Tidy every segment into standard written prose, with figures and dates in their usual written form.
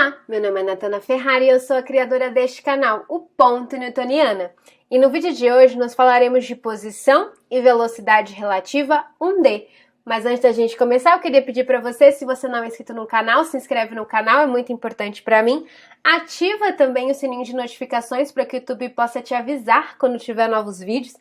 Olá, meu nome é Natana Ferrari e eu sou a criadora deste canal, o Ponto Newtoniana. E no vídeo de hoje nós falaremos de posição e velocidade relativa 1D. Mas antes da gente começar, eu queria pedir para você, se você não é inscrito no canal, se inscreve no canal, é muito importante para mim. Ativa também o sininho de notificações para que o YouTube possa te avisar quando tiver novos vídeos.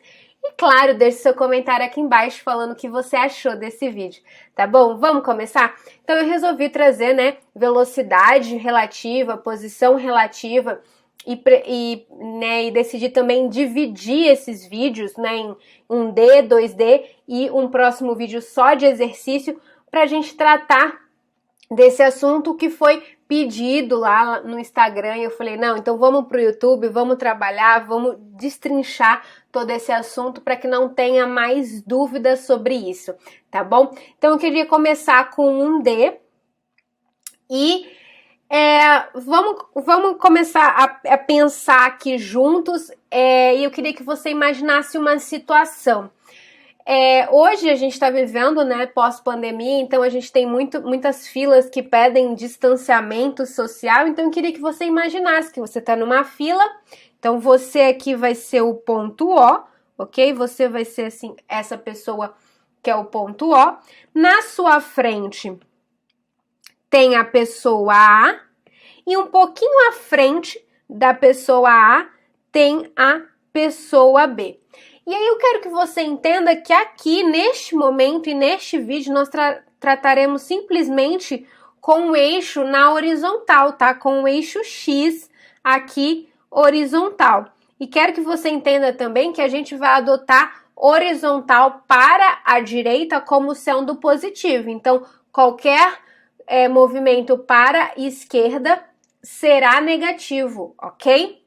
E claro, deixe seu comentário aqui embaixo falando o que você achou desse vídeo, tá bom? Vamos começar? Então eu resolvi trazer, velocidade relativa, posição relativa e decidi também dividir esses vídeos, em 1D, 2D e um próximo vídeo só de exercício para a gente tratar desse assunto que foi pedido lá no Instagram e eu falei, não, então vamos pro YouTube, vamos trabalhar, vamos destrinchar todo esse assunto para que não tenha mais dúvidas sobre isso, tá bom? Então eu queria começar com 1D e vamos começar a pensar aqui juntos e eu queria que você imaginasse uma situação. Hoje a gente está vivendo, pós-pandemia, então a gente tem muitas filas que pedem distanciamento social, então eu queria que você imaginasse que você está numa fila, então você aqui vai ser o ponto O, ok? Você vai ser, assim, essa pessoa que é o ponto O. Na sua frente tem a pessoa A e um pouquinho à frente da pessoa A tem a pessoa B. E aí eu quero que você entenda que aqui, neste momento e neste vídeo, nós trataremos simplesmente com o eixo na horizontal, tá? Com o eixo X aqui horizontal. E quero que você entenda também que a gente vai adotar horizontal para a direita como sendo positivo. Então, qualquer movimento para a esquerda será negativo, ok?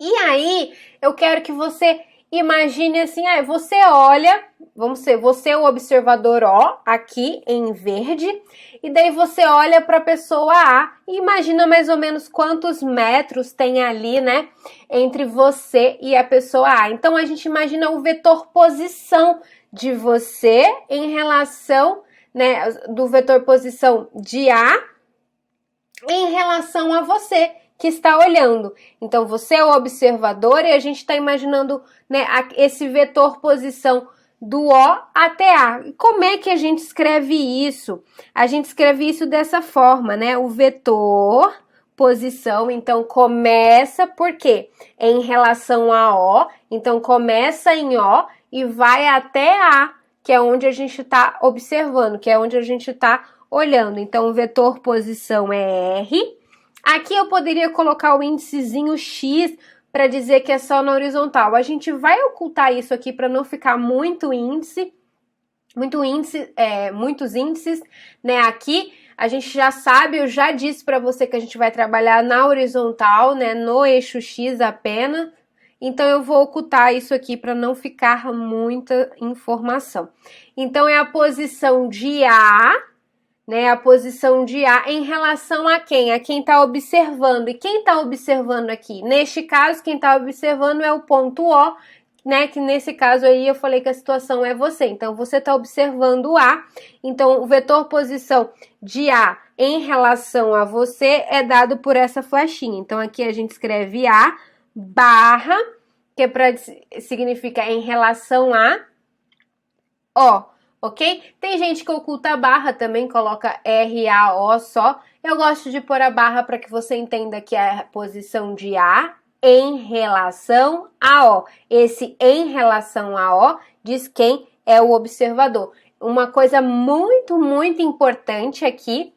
E aí, eu quero que você imagine assim, você olha, você é o observador O, aqui em verde, e daí você olha para a pessoa A e imagina mais ou menos quantos metros tem ali, entre você e a pessoa A. Então, a gente imagina o vetor posição de você em relação, do vetor posição de A em relação a você que está olhando. Então, você é o observador e a gente está imaginando, esse vetor posição do O até A. E como é que a gente escreve isso? A gente escreve isso dessa forma, O vetor posição, então, começa por quê? Em relação a O, então, começa em O e vai até A, que é onde a gente está observando, que é onde a gente está olhando. Então, o vetor posição é R. Aqui eu poderia colocar o índicezinho X para dizer que é só na horizontal. A gente vai ocultar isso aqui para não ficar muitos índices, Aqui a gente já sabe, eu já disse para você que a gente vai trabalhar na horizontal, no eixo X apenas. Então eu vou ocultar isso aqui para não ficar muita informação. Então é a posição de A, a posição de A em relação a quem? A quem está observando. E quem está observando aqui? Neste caso, quem está observando é o ponto O, que nesse caso aí eu falei que a situação é você. Então, você está observando o A. Então, o vetor posição de A em relação a você é dado por essa flechinha. Então, aqui a gente escreve A barra, que significa em relação a O. Ok? Tem gente que oculta a barra também, coloca R-A-O só. Eu gosto de pôr a barra para que você entenda que é a posição de A em relação a O. Esse em relação a O diz quem é o observador. Uma coisa muito, muito importante aqui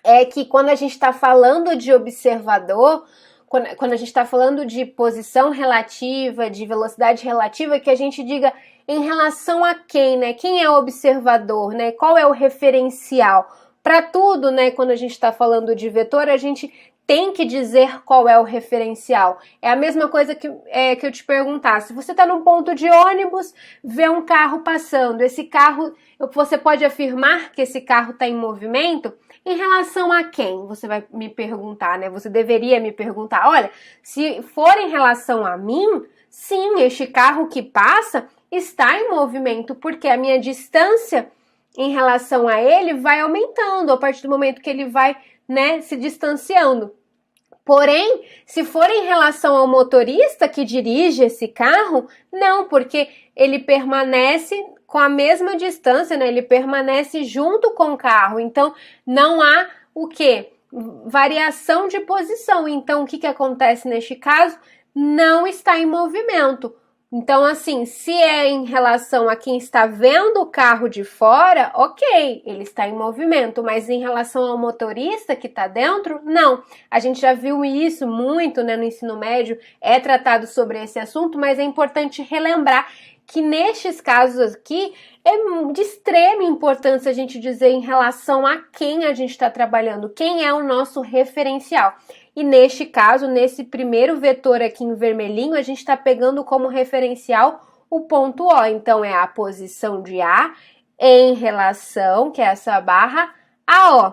é que quando a gente está falando de observador, quando a gente está falando de posição relativa, de velocidade relativa, que a gente diga em relação a quem, Quem é o observador, Qual é o referencial? Para tudo, quando a gente está falando de vetor, a gente tem que dizer qual é o referencial. É a mesma coisa que eu te perguntar. Se você está num ponto de ônibus, vê um carro passando. Esse carro, você pode afirmar que esse carro está em movimento? Em relação a quem? Você vai me perguntar, Você deveria me perguntar, olha, se for em relação a mim, sim, este carro que passa está em movimento, porque a minha distância em relação a ele vai aumentando a partir do momento que ele vai né, se distanciando. Porém, se for em relação ao motorista que dirige esse carro, não, porque ele permanece com a mesma distância, né? Ele permanece junto com o carro. Então, não há o quê? Variação de posição. Então, o que acontece neste caso? Não está em movimento. Então, assim, se é em relação a quem está vendo o carro de fora, ok, ele está em movimento, mas em relação ao motorista que está dentro, não. A gente já viu isso muito, né, no ensino médio, é tratado sobre esse assunto, mas é importante relembrar que nestes casos aqui é de extrema importância a gente dizer em relação a quem a gente está trabalhando, quem é o nosso referencial. E neste caso, nesse primeiro vetor aqui em vermelhinho, a gente está pegando como referencial o ponto O. Então, é a posição de A em relação, que é essa barra, a O.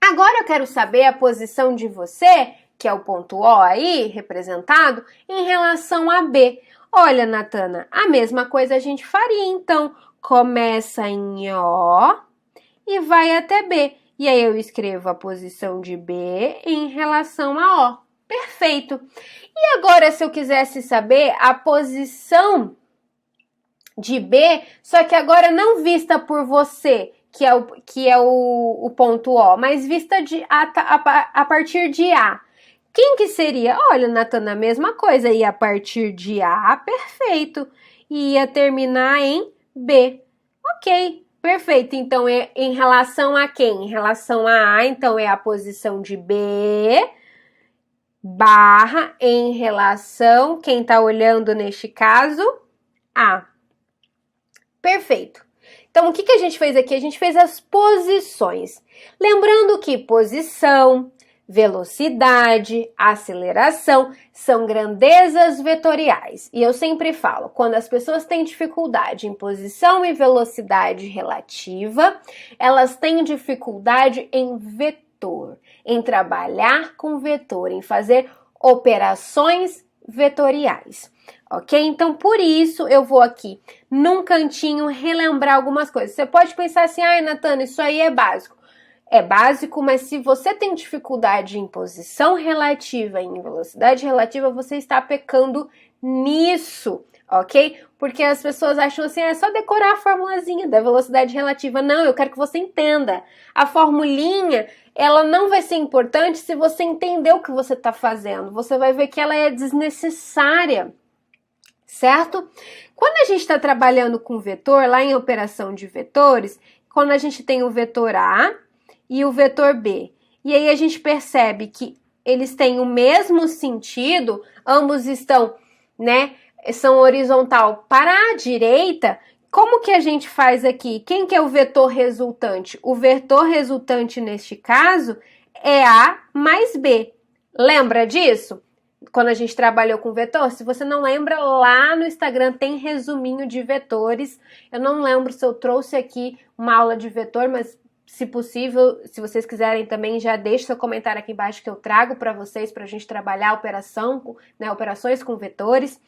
Agora eu quero saber a posição de você, que é o ponto O aí, representado, em relação a B. Olha, Natana, a mesma coisa a gente faria, então. Começa em O e vai até B. E aí eu escrevo a posição de B em relação a O. Perfeito. E agora, se eu quisesse saber a posição de B, só que agora não vista por você, que é o ponto O, mas vista a partir de A. Quem que seria? Olha, Natana, a mesma coisa. Ia a partir de A, perfeito. E ia terminar em B. Ok, perfeito. Então, é em relação a quem? Em relação a A, então é a posição de B, barra, em relação, quem está olhando neste caso? A. Perfeito. Então, o que a gente fez aqui? A gente fez as posições. Lembrando que posição, velocidade, aceleração são grandezas vetoriais. E eu sempre falo, quando as pessoas têm dificuldade em posição e velocidade relativa, elas têm dificuldade em vetor, em trabalhar com vetor, em fazer operações vetoriais. Ok? Então, por isso, eu vou aqui num cantinho relembrar algumas coisas. Você pode pensar assim, ai, Natana, isso aí é básico. É básico, mas se você tem dificuldade em posição relativa, em velocidade relativa, você está pecando nisso, ok? Porque as pessoas acham assim, é só decorar a formulazinha da velocidade relativa. Não, eu quero que você entenda. A formulinha, ela não vai ser importante se você entender o que você está fazendo. Você vai ver que ela é desnecessária, certo? Quando a gente está trabalhando com vetor, lá em operação de vetores, quando a gente tem o vetor A e o vetor B, e aí a gente percebe que eles têm o mesmo sentido, ambos estão, né, são horizontal para a direita, como que a gente faz aqui? Quem que é o vetor resultante? O vetor resultante neste caso é A mais B. Lembra disso? Quando a gente trabalhou com vetor, se você não lembra, lá no Instagram tem resuminho de vetores. Eu não lembro se eu trouxe aqui uma aula de vetor, mas se possível, se vocês quiserem também, já deixe seu comentário aqui embaixo que eu trago para vocês, para a gente trabalhar a operação, né, operações com vetores.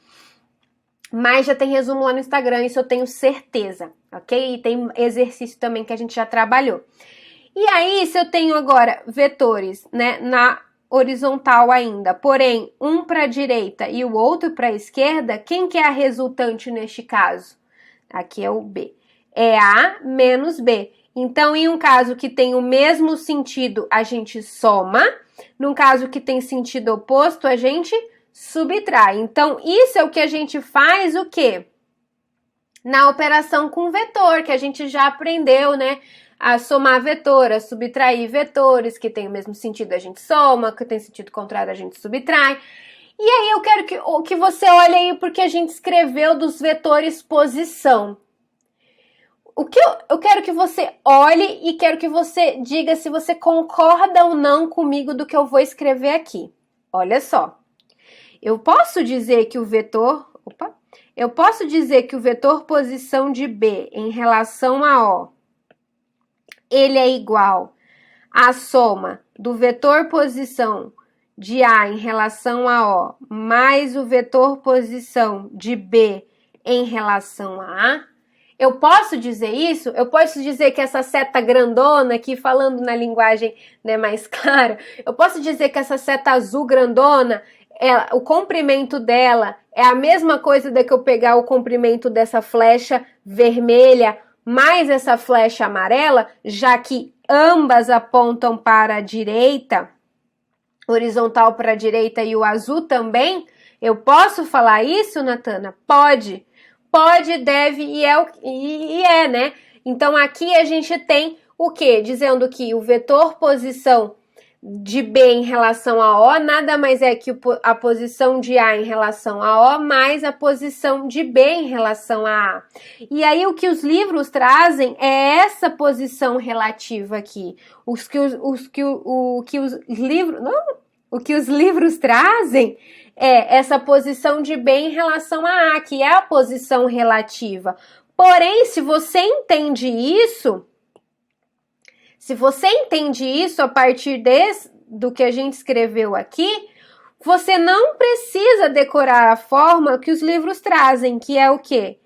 Mas já tem resumo lá no Instagram, isso eu tenho certeza, ok? E tem exercício também que a gente já trabalhou. E aí, se eu tenho agora vetores, né, na horizontal ainda, porém, um para a direita e o outro para a esquerda, quem que é a resultante neste caso? Aqui é o B. É A menos B. Então, em um caso que tem o mesmo sentido, a gente soma. Num caso que tem sentido oposto, a gente subtrai. Então, isso é o que a gente faz, o quê? Na operação com vetor, que a gente já aprendeu, né? A somar vetor, a subtrair vetores, que tem o mesmo sentido, a gente soma, que tem sentido contrário, a gente subtrai. E aí eu quero que você olhe aí porque a gente escreveu dos vetores posição. O que eu quero que você olhe e quero que você diga se você concorda ou não comigo do que eu vou escrever aqui. Olha só. Eu posso dizer que o vetor posição de B em relação a O, ele é igual à soma do vetor posição de A em relação a O mais o vetor posição de B em relação a A. Eu posso dizer isso? Eu posso dizer que essa seta grandona aqui, falando na linguagem, né, mais clara, eu posso dizer que essa seta azul grandona, o comprimento dela é a mesma coisa da que eu pegar o comprimento dessa flecha vermelha mais essa flecha amarela, já que ambas apontam para a direita, horizontal para a direita e o azul também? Eu posso falar isso, Natana? Pode. Pode, deve e é, né? Então aqui a gente tem o quê? Dizendo que o vetor posição de B em relação a O nada mais é que a posição de A em relação a O mais a posição de B em relação a A. E aí o que os livros trazem é essa posição relativa aqui. O que os livros trazem é essa posição de B em relação a A, que é a posição relativa. Porém, se você entende isso a partir do que a gente escreveu aqui, você não precisa decorar a forma que os livros trazem, que é o quê?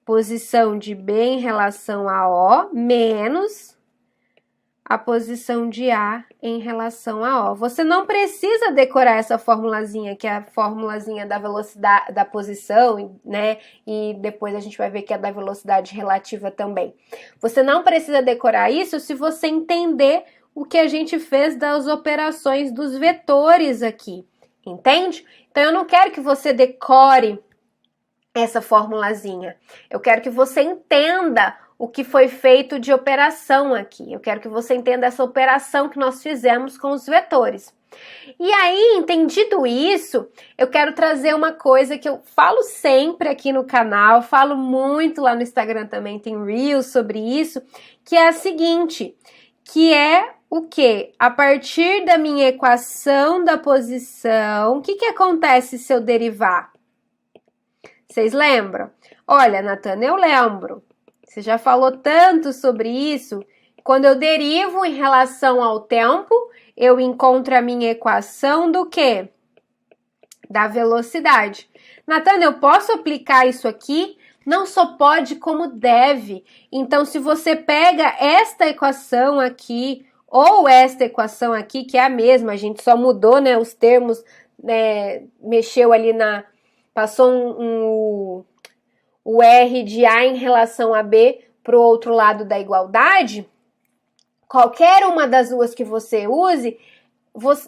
Posição de B em relação a O menos a posição de A em relação a O. Você não precisa decorar essa formulazinha, que é a formulazinha da velocidade, da posição, né? E depois a gente vai ver que é da velocidade relativa também. Você não precisa decorar isso se você entender o que a gente fez das operações dos vetores aqui, entende? Então, eu não quero que você decore essa formulazinha. Eu quero que você entenda o que foi feito de operação aqui. Eu quero que você entenda essa operação que nós fizemos com os vetores. E aí, entendido isso, eu quero trazer uma coisa que eu falo sempre aqui no canal, falo muito lá no Instagram também, tem Reels sobre isso, que é a seguinte, que é o quê? A partir da minha equação da posição, o que acontece se eu derivar? Vocês lembram? Olha, Natana, eu lembro. Você já falou tanto sobre isso. Quando eu derivo em relação ao tempo, eu encontro a minha equação do quê? Da velocidade. Natana, eu posso aplicar isso aqui? Não só pode, como deve. Então, se você pega esta equação aqui, ou esta equação aqui, que é a mesma, a gente só mudou, né, os termos, né, mexeu ali passou o R de A em relação a B para o outro lado da igualdade, qualquer uma das duas que você use,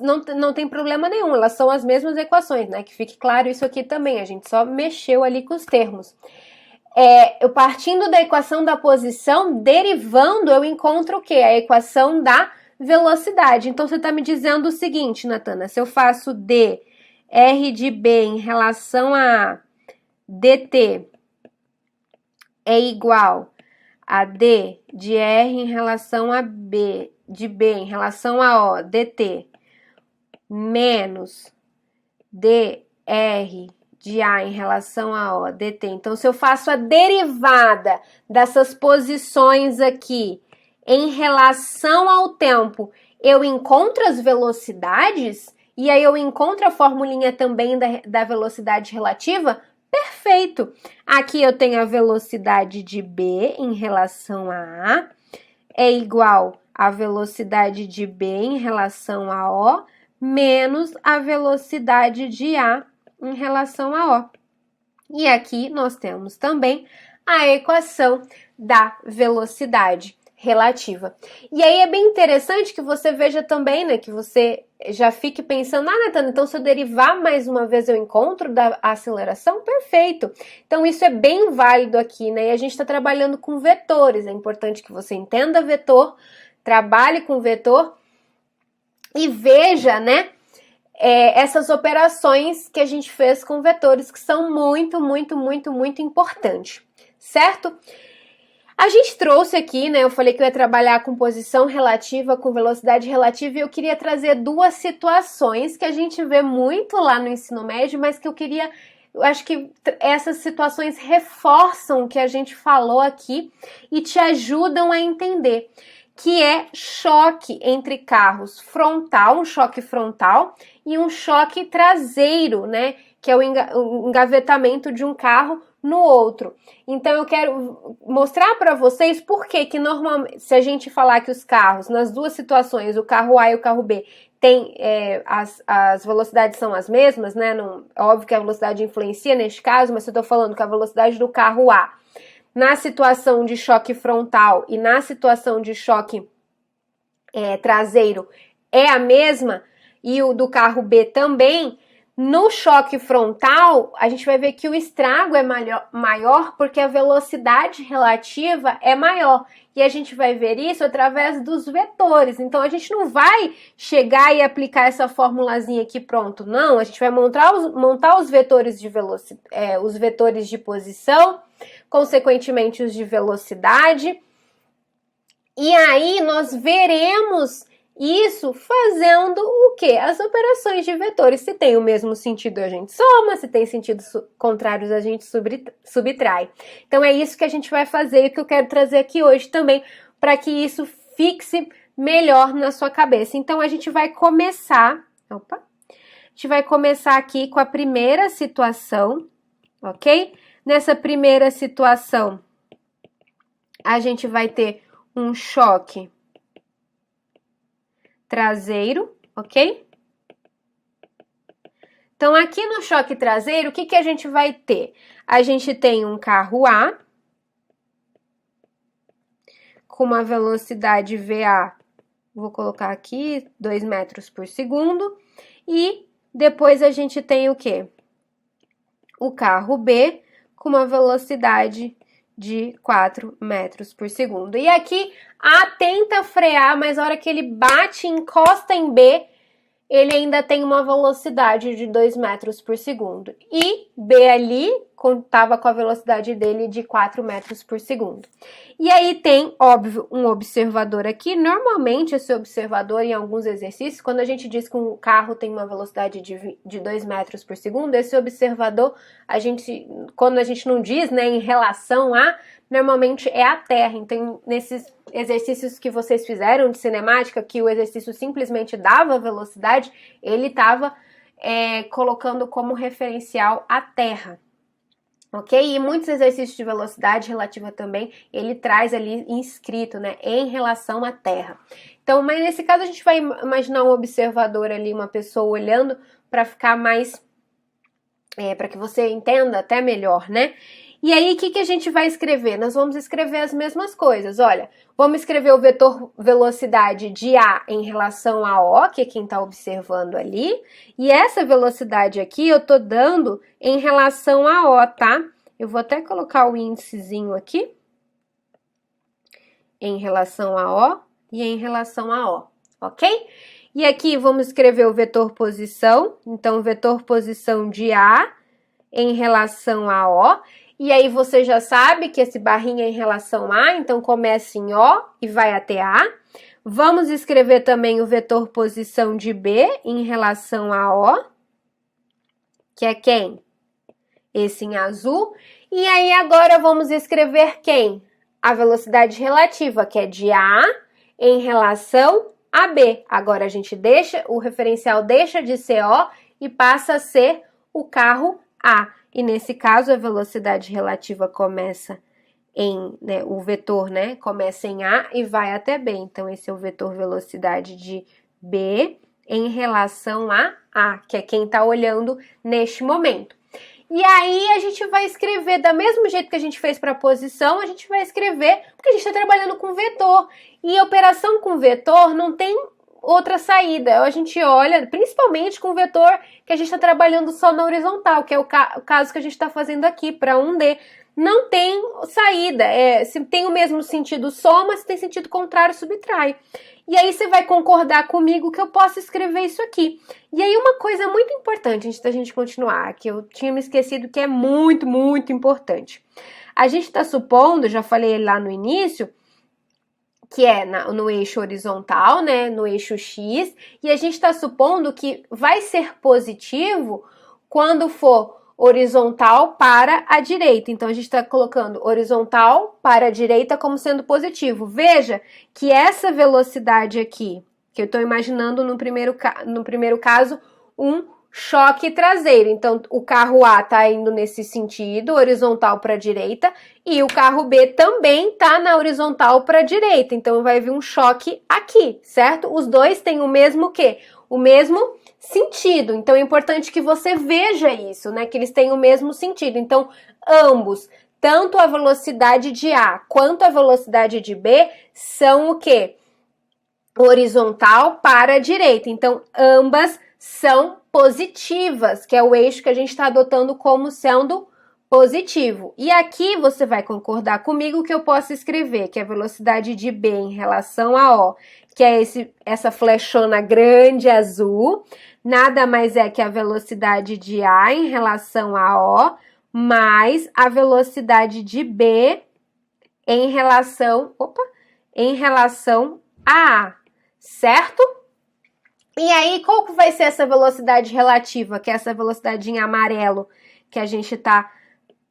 não tem problema nenhum, elas são as mesmas equações, né? Que fique claro isso aqui também, a gente só mexeu ali com os termos. Eu partindo da equação da posição, derivando, eu encontro o quê? A equação da velocidade. Então, você está me dizendo o seguinte, Natana, se eu faço D, R de B em relação a dt é igual a D de R em relação a B, de B em relação a O, dt, menos dr de A em relação a O, dt. Então, se eu faço a derivada dessas posições aqui em relação ao tempo, eu encontro as velocidades e aí eu encontro a formulinha também da velocidade relativa? Perfeito! Aqui eu tenho a velocidade de B em relação a A, é igual a velocidade de B em relação a O, menos a velocidade de A em relação a O. E aqui nós temos também a equação da velocidade relativa. E aí é bem interessante que você veja também, né, que você já fique pensando, Natana, então se eu derivar mais uma vez eu encontro da aceleração? Perfeito! Então isso é bem válido aqui, né, e a gente está trabalhando com vetores, é importante que você entenda vetor, trabalhe com vetor e veja, né, essas operações que a gente fez com vetores que são muito, muito, muito, muito importantes, certo? A gente trouxe aqui, né, eu falei que eu ia trabalhar com posição relativa, com velocidade relativa, e eu queria trazer duas situações que a gente vê muito lá no ensino médio, mas que eu acho que essas situações reforçam o que a gente falou aqui e te ajudam a entender, que é choque entre carros frontal, um choque frontal, e um choque traseiro, né, que é o engavetamento de um carro no outro. Então eu quero mostrar para vocês por que normalmente, se a gente falar que os carros, nas duas situações, o carro A e o carro B, tem, as velocidades são as mesmas, né? Não, óbvio que a velocidade influencia neste caso, mas eu tô falando que a velocidade do carro A na situação de choque frontal e na situação de choque traseiro é a mesma, e o do carro B também. No choque frontal, a gente vai ver que o estrago é maior porque a velocidade relativa é maior. E a gente vai ver isso através dos vetores. Então, a gente não vai chegar e aplicar essa formulazinha aqui pronto. Não, a gente vai montar os vetores de os vetores de posição, consequentemente os de velocidade. E aí, nós veremos isso fazendo o quê? As operações de vetores. Se tem o mesmo sentido, a gente soma, se tem sentidos contrários, a gente subtrai. Então é isso que a gente vai fazer e que eu quero trazer aqui hoje também, para que isso fixe melhor na sua cabeça. Então a gente vai começar, aqui com a primeira situação, ok? Nessa primeira situação, a gente vai ter um choque traseiro, ok? Então, aqui no choque traseiro, o que a gente vai ter? A gente tem um carro A com uma velocidade VA, vou colocar aqui, 2 metros por segundo, e depois a gente tem o quê? O carro B com uma velocidade de 4 metros por segundo. E aqui A tenta frear, mas a hora que ele bate, encosta em B, ele ainda tem uma velocidade de 2 metros por segundo. E B ali contava com a velocidade dele de 4 metros por segundo. E aí tem, óbvio, um observador aqui. Normalmente, esse observador, em alguns exercícios, quando a gente diz que um carro tem uma velocidade de 2 metros por segundo, esse observador, quando a gente não diz, né, em relação a, normalmente é a Terra. Então, nesses exercícios que vocês fizeram de cinemática, que o exercício simplesmente dava velocidade, ele estava colocando como referencial a Terra. Ok? E muitos exercícios de velocidade relativa também, ele traz ali inscrito, né, em relação à Terra. Então, mas nesse caso a gente vai imaginar um observador ali, uma pessoa olhando para ficar mais, para que você entenda até melhor, né? E aí, o que a gente vai escrever? Nós vamos escrever as mesmas coisas. Olha, vamos escrever o vetor velocidade de A em relação a O, que é quem está observando ali. E essa velocidade aqui eu tô dando em relação a O, tá? Eu vou até colocar o índicezinho aqui. Em relação a O e em relação a O, ok? E aqui vamos escrever o vetor posição. Então, o vetor posição de A em relação a O. E aí você já sabe que esse barrinho é em relação a, então começa em O e vai até A. Vamos escrever também o vetor posição de B em relação a O, que é quem? Esse em azul. E aí agora vamos escrever quem? A velocidade relativa, que é de A em relação a B. Agora a gente o referencial deixa de ser O e passa a ser o carro A. E nesse caso, a velocidade relativa começa o vetor, né, começa em A e vai até B. Então, esse é o vetor velocidade de B em relação a A, que é quem está olhando neste momento. E aí, a gente vai escrever, da mesmo jeito que a gente fez para a posição, a gente vai escrever, porque a gente está trabalhando com vetor. E operação com vetor não tem outra saída. A gente olha, principalmente com o vetor que a gente está trabalhando só na horizontal, que é o caso que a gente está fazendo aqui para 1D. Não tem saída. Se tem o mesmo sentido, soma, se tem sentido contrário, subtrai. E aí você vai concordar comigo que eu posso escrever isso aqui. E aí uma coisa muito importante antes da gente continuar, que eu tinha me esquecido que é muito, muito importante. A gente está supondo, já falei lá no início, que é no eixo horizontal, né, no eixo X, e a gente está supondo que vai ser positivo quando for horizontal para a direita. Então, a gente está colocando horizontal para a direita como sendo positivo. Veja que essa velocidade aqui, que eu estou imaginando no primeiro caso, um choque traseiro. Então, o carro A está indo nesse sentido, horizontal para a direita, e o carro B também está na horizontal para a direita. Então, vai vir um choque aqui, certo? Os dois têm o mesmo o quê? O mesmo sentido. Então, é importante que você veja isso, né? Que eles têm o mesmo sentido. Então, ambos, tanto a velocidade de A quanto a velocidade de B, são o quê? Horizontal para a direita. Então, ambas são positivas, que é o eixo que a gente está adotando como sendo positivo. E aqui você vai concordar comigo que eu posso escrever que a velocidade de B em relação a O, que é essa flechona grande azul, nada mais é que a velocidade de A em relação a O, mais a velocidade de B em relação a A, certo? E aí, qual que vai ser essa velocidade relativa, que é essa velocidade em amarelo que a gente tá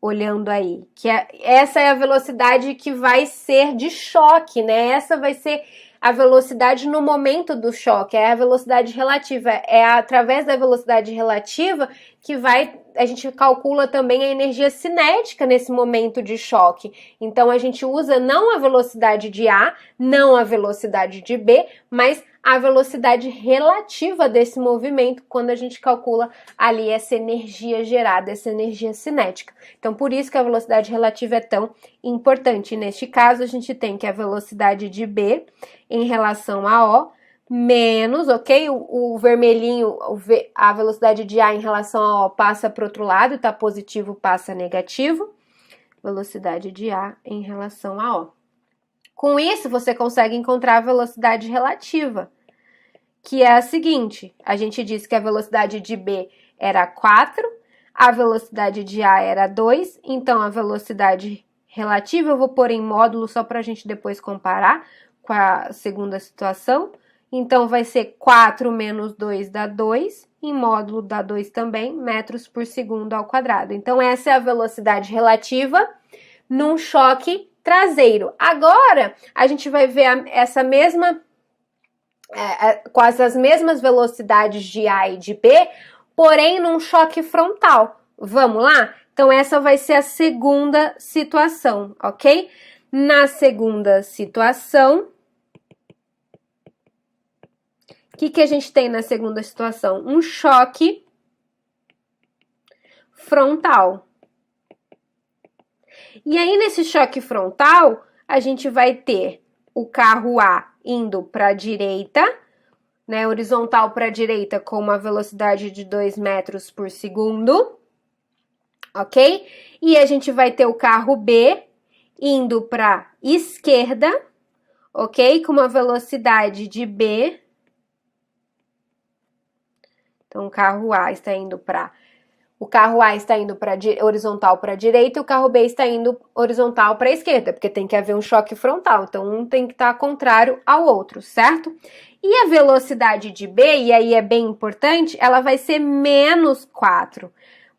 olhando aí? Essa é a velocidade que vai ser de choque, né? Essa vai ser a velocidade no momento do choque, é a velocidade relativa. É através da velocidade relativa que a gente calcula também a energia cinética nesse momento de choque. Então, a gente usa não a velocidade de A, não a velocidade de B, mas a velocidade relativa desse movimento quando a gente calcula ali essa energia gerada, essa energia cinética. Então, por isso que a velocidade relativa é tão importante. Neste caso, a gente tem que a velocidade de B em relação a O menos, ok? O vermelhinho, a velocidade de A em relação a O passa para o outro lado, tá? Positivo passa negativo. Velocidade de A em relação a O. Com isso, você consegue encontrar a velocidade relativa, que é a seguinte: a gente disse que a velocidade de B era 4, a velocidade de A era 2, então a velocidade relativa eu vou pôr em módulo só para a gente depois comparar com a segunda situação. Então, vai ser 4 menos 2 dá 2, em módulo dá 2 também, metros por segundo ao quadrado. Então, essa é a velocidade relativa num choque traseiro. Agora, a gente vai ver essa mesma, com essas mesmas velocidades de A e de B, porém num choque frontal. Vamos lá? Então, essa vai ser a segunda situação, ok? Na segunda situação, o que a gente tem na segunda situação? Um choque frontal. E aí, nesse choque frontal, a gente vai ter o carro A indo para a direita, né, horizontal para a direita com uma velocidade de 2 metros por segundo, ok? E a gente vai ter o carro B indo para a esquerda, ok? Com uma velocidade de B. Então, o carro A está indo para horizontal para a direita e o carro B está indo horizontal para a esquerda, porque tem que haver um choque frontal, então um tem que estar contrário ao outro, certo? E a velocidade de B, e aí é bem importante, ela vai ser menos 4.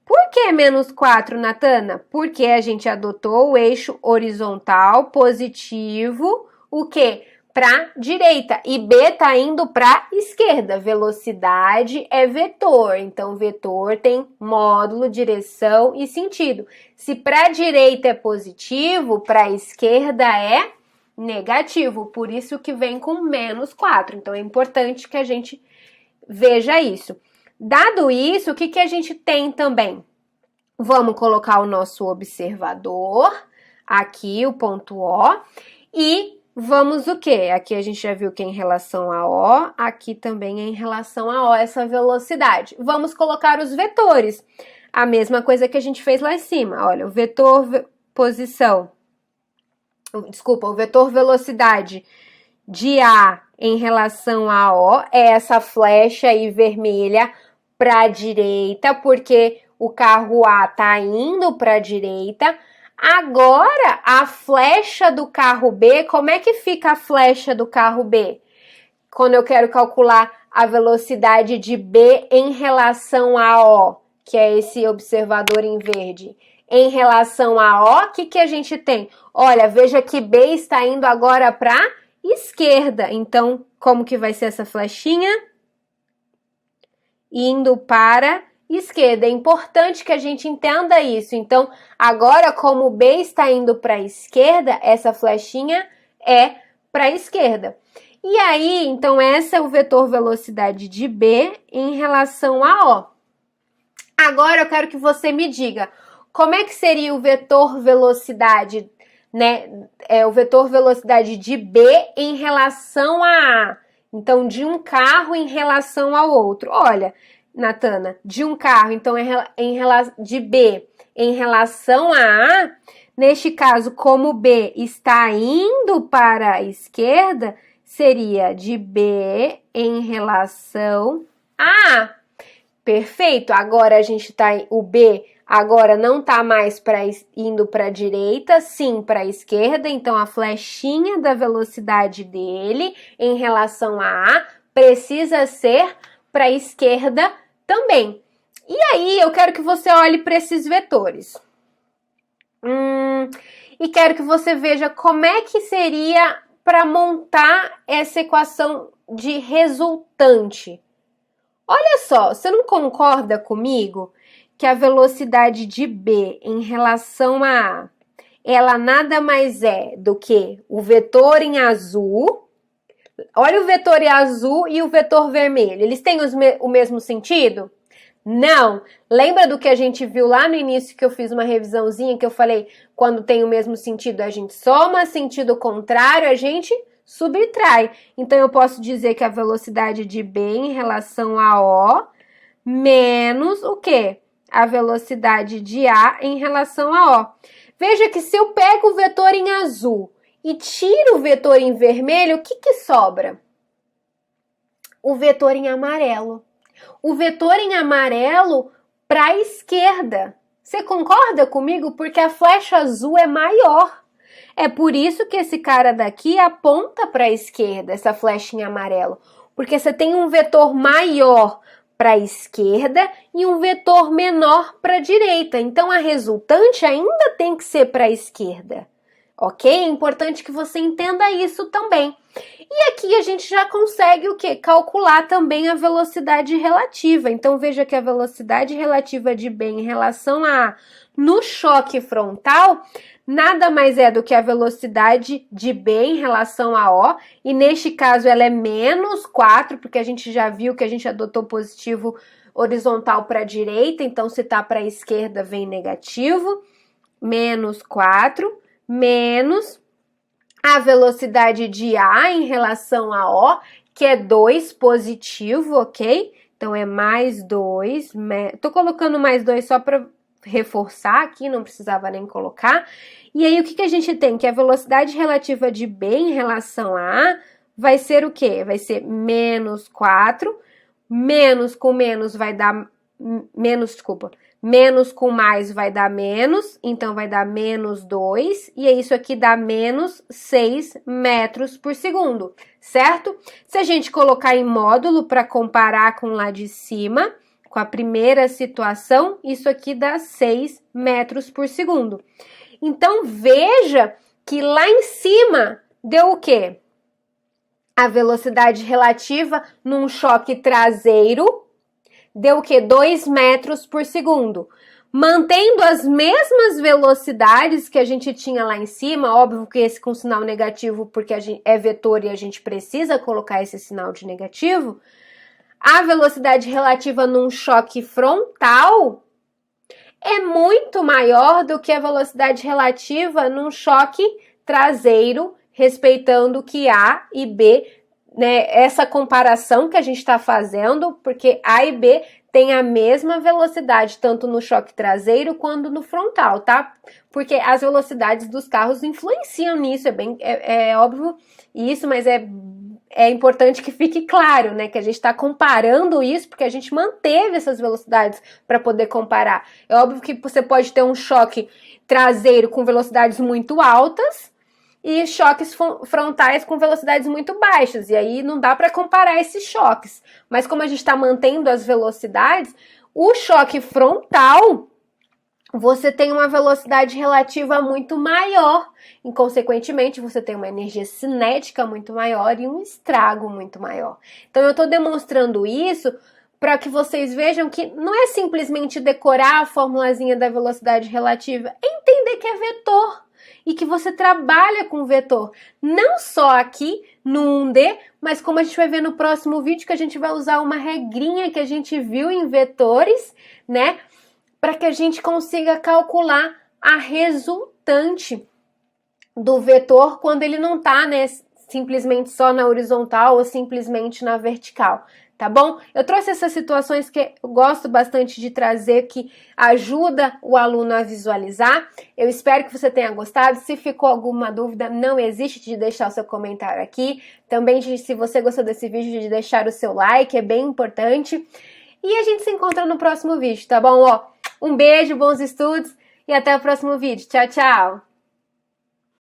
Por que menos 4, Natana? Porque a gente adotou o eixo horizontal positivo, o quê? Para direita, e B está indo para esquerda. Velocidade é vetor, então vetor tem módulo, direção e sentido. Se para a direita é positivo, para a esquerda é negativo, por isso que vem com menos 4. Então é importante que a gente veja isso. Dado isso, o que a gente tem também? Vamos colocar o nosso observador, aqui o ponto O, e vamos o quê? Aqui a gente já viu que é em relação a O, aqui também é em relação a O, essa velocidade. Vamos colocar os vetores. A mesma coisa que a gente fez lá em cima. Olha, o vetor o vetor velocidade de A em relação a O é essa flecha aí vermelha para a direita, porque o carro A está indo para a direita. Agora, a flecha do carro B, como é que fica a flecha do carro B? Quando eu quero calcular a velocidade de B em relação a O, que é esse observador em verde. Em relação a O, o que a gente tem? Olha, veja que B está indo agora para a esquerda. Então, como que vai ser essa flechinha? indo para esquerda. É importante que a gente entenda isso. Então, agora, como o B está indo para a esquerda, essa flechinha é para a esquerda. E aí, então, essa é o vetor velocidade de B em relação a O. Agora eu quero que você me diga, como é que seria o vetor velocidade, né? O vetor velocidade de B em relação a A. Então, de um carro em relação ao outro. Olha, Natana, de um carro, então, de B em relação a A, neste caso, como B está indo para a esquerda, seria de B em relação a A. Perfeito. Agora a gente tá, o B agora não tá mais indo para a direita, sim para a esquerda. Então a flechinha da velocidade dele em relação a A precisa ser para a esquerda também. E aí eu quero que você olhe para esses vetores. E quero que você veja como é que seria para montar essa equação de resultante. Olha só, você não concorda comigo que a velocidade de B em relação a A, ela nada mais é do que o vetor em azul. Olha o vetor em azul e o vetor vermelho. Eles têm o mesmo sentido? Não. Lembra do que a gente viu lá no início que eu fiz uma revisãozinha que eu falei, quando tem o mesmo sentido a gente soma, sentido contrário a gente subtrai. Então eu posso dizer que a velocidade de B em relação a O menos o quê? A velocidade de A em relação a O. Veja que se eu pego o vetor em azul e tiro o vetor em vermelho, o que sobra? O vetor em amarelo. O vetor em amarelo para a esquerda. Você concorda comigo? Porque a flecha azul é maior. É por isso que esse cara daqui aponta para a esquerda, essa flechinha amarelo. Porque você tem um vetor maior para a esquerda e um vetor menor para a direita. Então, a resultante ainda tem que ser para a esquerda. Ok? É importante que você entenda isso também. E aqui a gente já consegue o quê? Calcular também a velocidade relativa. Então, veja que a velocidade relativa de B em relação a no choque frontal nada mais é do que a velocidade de B em relação a O, e neste caso ela é menos 4, porque a gente já viu que a gente adotou positivo horizontal para a direita, então se está para a esquerda vem negativo, menos 4, menos a velocidade de A em relação a O, que é 2 positivo, ok? Então é mais 2, tô colocando mais 2 só para reforçar aqui, não precisava nem colocar. E aí, o que a gente tem? Que a velocidade relativa de B em relação a A vai ser o quê? Vai ser menos 4, menos com menos vai dar... menos com mais vai dar menos, então vai dar menos 2, e isso aqui dá menos 6 metros por segundo, certo? Se a gente colocar em módulo para comparar com lá de cima, com a primeira situação, isso aqui dá 6 metros por segundo. Então, veja que lá em cima deu o quê? A velocidade relativa num choque traseiro deu o quê? 2 metros por segundo. Mantendo as mesmas velocidades que a gente tinha lá em cima, óbvio que esse com sinal negativo, porque é vetor e a gente precisa colocar esse sinal de negativo, a velocidade relativa num choque frontal é muito maior do que a velocidade relativa num choque traseiro, respeitando que A e B, né, essa comparação que a gente está fazendo, porque A e B têm a mesma velocidade, tanto no choque traseiro quanto no frontal, tá? Porque as velocidades dos carros influenciam nisso, é óbvio isso, mas é importante que fique claro, né, que a gente está comparando isso porque a gente manteve essas velocidades para poder comparar. É óbvio que você pode ter um choque traseiro com velocidades muito altas e choques frontais com velocidades muito baixas, e aí não dá para comparar esses choques. Mas como a gente está mantendo as velocidades, o choque frontal, você tem uma velocidade relativa muito maior, e consequentemente você tem uma energia cinética muito maior e um estrago muito maior. Então eu estou demonstrando isso para que vocês vejam que não é simplesmente decorar a formulazinha da velocidade relativa, é entender que é vetor e que você trabalha com vetor, não só aqui no 1D, mas como a gente vai ver no próximo vídeo, que a gente vai usar uma regrinha que a gente viu em vetores, né, para que a gente consiga calcular a resultante do vetor quando ele não está, né, simplesmente só na horizontal ou simplesmente na vertical, tá bom? Eu trouxe essas situações que eu gosto bastante de trazer, que ajuda o aluno a visualizar. Eu espero que você tenha gostado. Se ficou alguma dúvida, não hesite de deixar o seu comentário aqui. Também, se você gostou desse vídeo, de deixar o seu like, é bem importante. E a gente se encontra no próximo vídeo, tá bom? Ó, um beijo, bons estudos e até o próximo vídeo. Tchau, tchau!